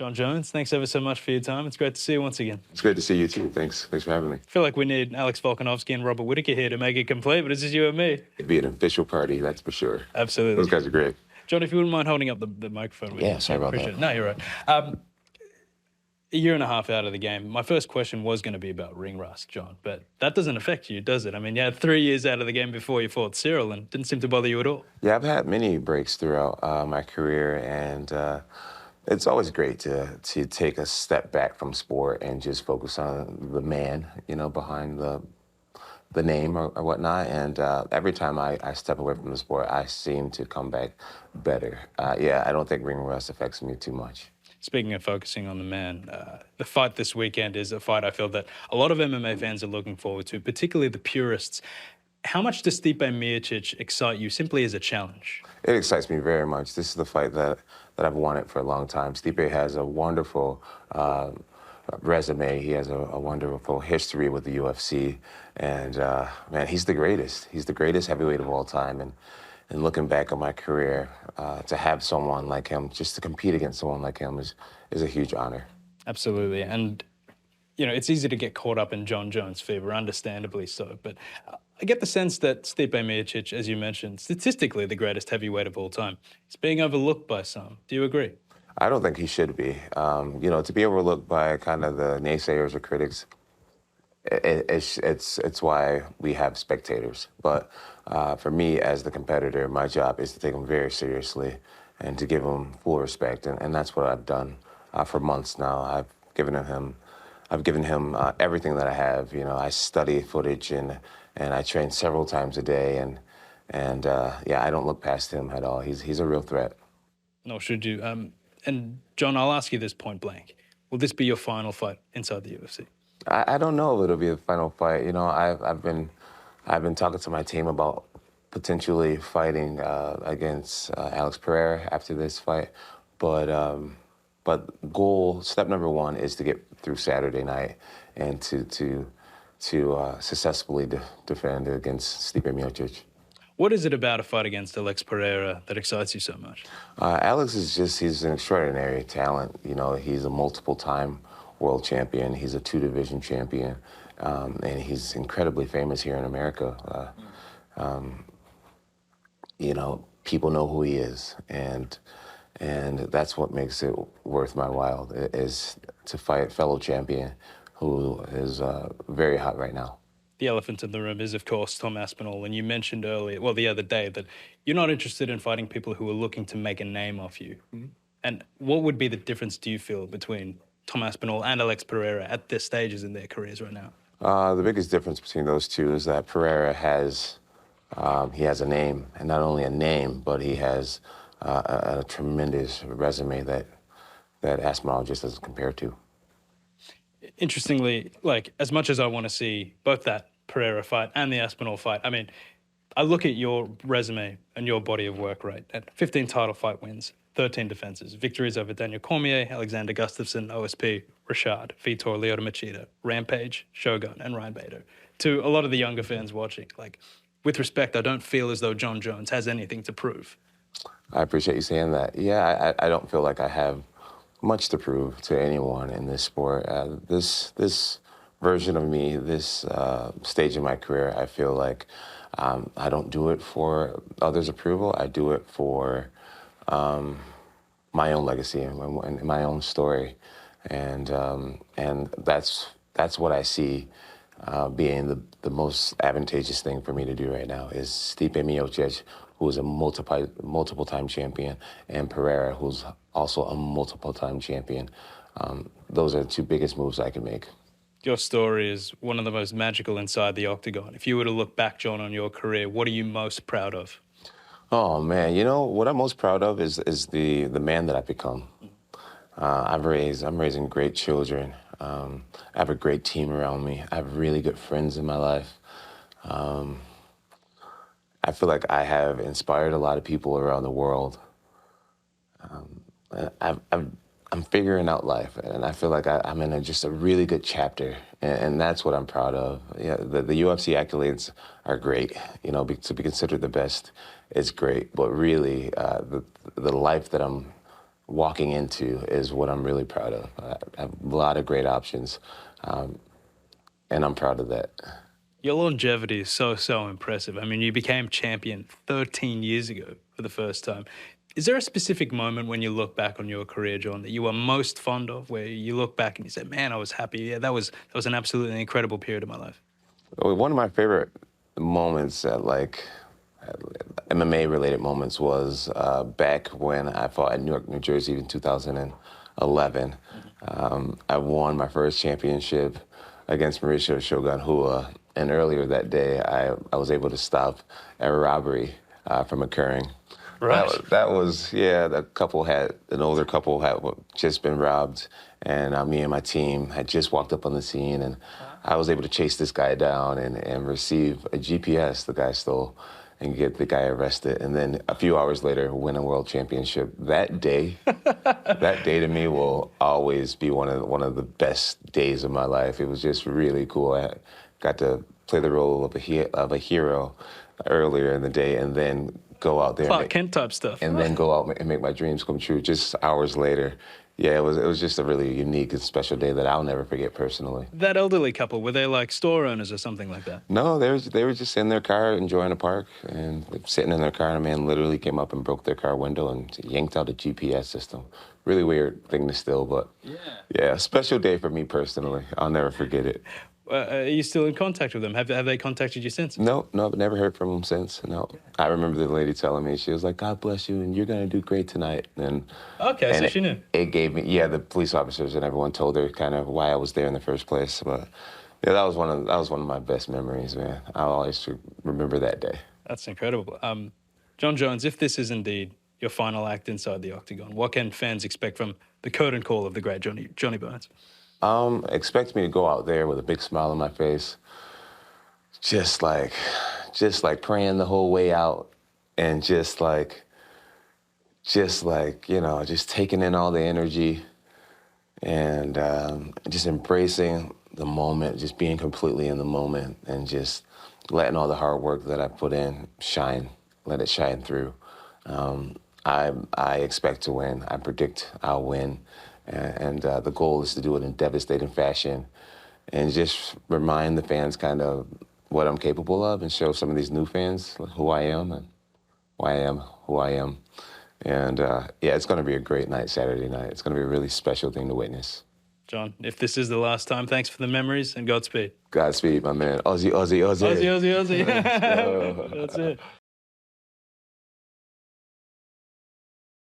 Jon Jones, thanks ever so much for your time. It's great to see you once again. It's great to see you too. Thanks for having me. I feel like we need Alex Volkanovski and Robert Whittaker here to make it complete, but it's just you and me. It'd be an official party, that's for sure. Absolutely. Those guys are great. Jon, if you wouldn't mind holding up the microphone. Yeah, sorry about that. No, you're right. A year and a half out of the game, my first question was going to be about ring rust, Jon, but that doesn't affect you, does it? I mean, you had 3 years out of the game before you fought Cyril and it didn't seem to bother you at all. Yeah, I've had many breaks throughout my career, and it's always great to take a step back from sport and just focus on the man, behind the name or whatnot. And every time I step away from the sport, I seem to come back better. Yeah, I don't think ring rust affects me too much. Speaking of focusing on the man, the fight this weekend is a fight I feel that a lot of MMA fans are looking forward to, particularly the purists. How much does Stipe Miocic excite you simply as a challenge? It excites me very much. This is the fight that I've wanted for a long time. Stipe has a wonderful resume. He has a wonderful history with the UFC. And, man, he's the greatest. He's the greatest heavyweight of all time. And looking back on my career, to have someone like him, just to compete against someone like him is a huge honor. Absolutely. And, it's easy to get caught up in Jon Jones fever, understandably so. But I get the sense that Stipe Miocic, as you mentioned, statistically the greatest heavyweight of all time, is being overlooked by some. Do you agree? I don't think he should be. To be overlooked by kind of the naysayers or critics, it's why we have spectators. But for me, as the competitor, my job is to take him very seriously and to give him full respect. And that's what I've done for months now. I've given him everything that I have. I study footage and I train several times a day. And I don't look past him at all. He's a real threat. Nor should you. And Jon, I'll ask you this point blank. Will this be your final fight inside the UFC? I don't know if it'll be the final fight. I've been talking to my team about potentially fighting against Alex Pereira after this fight, but step number one is to get through Saturday night and to successfully defend against Stipe Miocic. What is it about a fight against Alex Pereira that excites you so much? Alex he's an extraordinary talent. He's a multiple-time world champion. He's a two-division champion, and he's incredibly famous here in America. People know who he is, and that's what makes it worth my while, is to fight a fellow champion who is very hot right now. The elephant in the room is, of course, Tom Aspinall, and you mentioned earlier, the other day, that you're not interested in fighting people who are looking to make a name off you. Mm-hmm. And what would be the difference, do you feel, between Tom Aspinall and Alex Pereira at their stages in their careers right now? The biggest difference between those two is that Pereira has a name, and not only a name, but he has a tremendous resume that Aspinall just doesn't compare to. Interestingly, as much as I want to see both that Pereira fight and the Aspinall fight, I mean, I look at your resume and your body of work, right? At 15 title fight wins, 13 defenses, victories over Daniel Cormier, Alexander Gustafsson, OSP, Rashad, Vitor, Lyoto Machida, Rampage, Shogun, and Ryan Bader. To a lot of the younger fans watching, with respect, I don't feel as though Jon Jones has anything to prove. I appreciate you saying that. Yeah, I don't feel like I have much to prove to anyone in this sport. This version of me, this stage of my career, I feel like I don't do it for others' approval. I do it for my own legacy and my own story, and that's what I see being the most advantageous thing for me to do right now is Stipe Miocic, who is a multiple-time champion, and Pereira, who's also a multiple-time champion. Those are the two biggest moves I can make. Your story is one of the most magical inside the octagon. If you were to look back, Jon, on your career, what are you most proud of? Oh, man, what I'm most proud of is the man that I've become. I'm raising great children. I have a great team around me. I have really good friends in my life. I feel like I have inspired a lot of people around the world. I'm figuring out life, and I feel like I'm in just a really good chapter, and that's what I'm proud of. Yeah, the UFC accolades are great. To be considered the best is great, but really, the life that I'm walking into is what I'm really proud of. I have a lot of great options, and I'm proud of that. Your longevity is so impressive. I mean, you became champion 13 years ago for the first time. Is there a specific moment when you look back on your career, John, that you were most fond of, where you look back and you say, "Man, I was happy. Yeah, that was an absolutely incredible period of my life." Well, one of my favorite moments MMA related moments was back when I fought at Newark, New Jersey in 2011. I won my first championship against Mauricio Shogun Hua, and earlier that day I was able to stop a robbery from occurring. Right. Yeah, an older couple had just been robbed, and me and my team had just walked up on the scene, and I was able to chase this guy down and receive a GPS the guy stole and get the guy arrested. And then a few hours later, win a world championship. That day, that day to me will always be one of the best days of my life. It was just really cool. I got to play the role of a hero earlier in the day, and then go out there Clark Kent type stuff. and then go out and make my dreams come true just hours later. Yeah, it was just a really unique and special day that I'll never forget personally. That elderly couple, were they like store owners or something like that? No, they were just in their car enjoying the park and sitting in their car, and a man literally came up and broke their car window and yanked out a GPS system. Really weird thing to steal, but yeah, special day for me personally. I'll never forget it. Are you still in contact with them? Have they contacted you since? No, I've never heard from him since. No, I remember the lady telling me, she was like, "God bless you, and you're gonna do great tonight." Okay, so she knew. It gave me, yeah, the police officers and everyone told her kind of why I was there in the first place. But yeah, that was one of my best memories, man. I'll always remember that day. That's incredible. Jon Jones, if this is indeed your final act inside the octagon, what can fans expect from the curtain call of the great Johnny Burns? Expect me to go out there with a big smile on my face, just like praying the whole way out, and just taking in all the energy, and just embracing the moment, just being completely in the moment, and just letting all the hard work that I put in shine, let it shine through. I expect to win. I predict I'll win. And the goal is to do it in devastating fashion and just remind the fans kind of what I'm capable of, and show some of these new fans who I am and why I am who I am. And yeah, it's going to be a great night, Saturday night. It's going to be a really special thing to witness. John, if this is the last time, thanks for the memories and Godspeed. Godspeed, my man. Aussie, Aussie, Aussie. Aussie, Aussie, Aussie. That's it.